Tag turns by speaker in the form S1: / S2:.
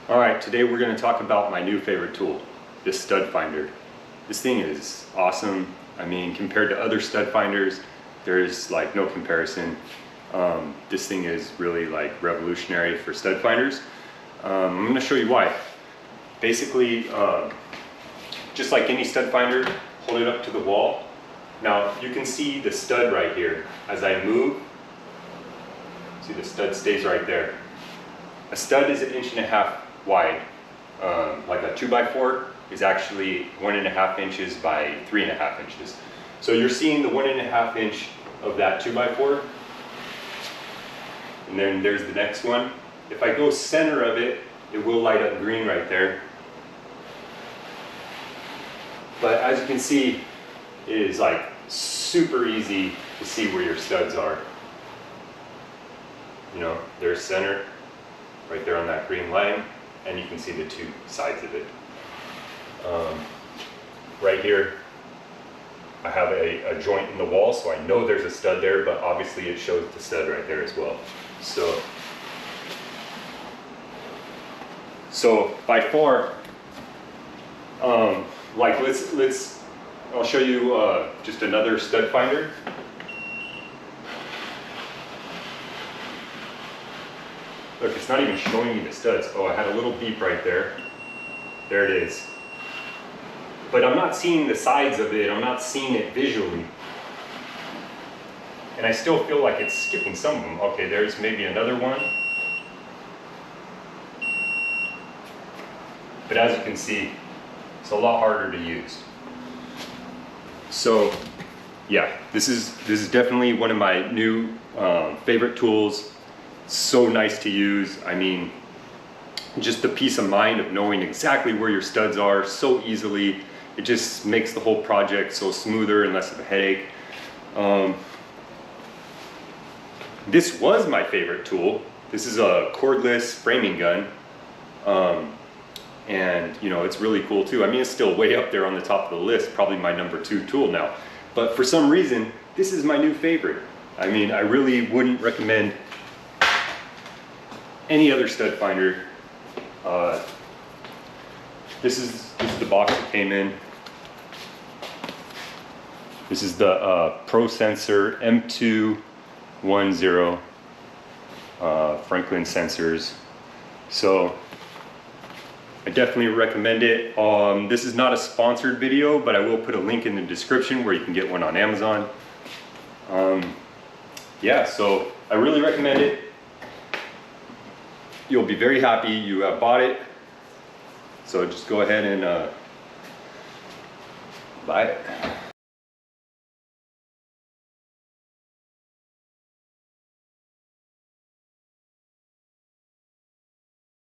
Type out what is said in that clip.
S1: Alright, today we're going to talk about my new favorite tool, this stud finder. This thing is awesome. I mean, compared to other stud finders, there's like no comparison. This thing is really like revolutionary for stud finders. I'm going to show you why. Basically, just like any stud finder, hold it up to the wall. Now you can see the stud right here. As I move, see the stud stays right there. A stud is 1.5 inches wide. Like a 2x4 is actually 1.5 inches by 3.5 inches. So you're seeing the 1.5 inch of that 2x4. And then there's the next one. If I go center of it, it will light up green right there. But as you can see, it is like super easy to see where your studs are. You know, there's center right there on that green line, and you can see the two sides of it. Right here, I have a joint in the wall, so I know there's a stud there, but obviously it shows the stud right there as well. So by far, like I'll show you just another stud finder. Look, it's not even showing me the studs. Oh, I had a little beep right there. There it is. But I'm not seeing the sides of it. I'm not seeing it visually. And I still feel like it's skipping some of them. Okay, there's maybe another one. But as you can see, it's a lot harder to use. So, yeah, this is definitely one of my new favorite tools. So nice to use. I mean, just the peace of mind of knowing exactly where your studs are so easily. It just makes the whole project so smoother and less of a headache. This was my favorite tool. This is a cordless framing gun. And you know, it's really cool too. I mean, it's still way up there on the top of the list, probably my #2 tool now. But for some reason, this is my new favorite. I mean, I really wouldn't recommend any other stud finder. This is the box it came in. This is the Pro Sensor M210 Franklin sensors. So I definitely recommend it. This is not a sponsored video, but I will put a link in the description where you can get one on Amazon. Yeah, so I really recommend it. You'll be very happy you have bought it. So just go ahead and buy it.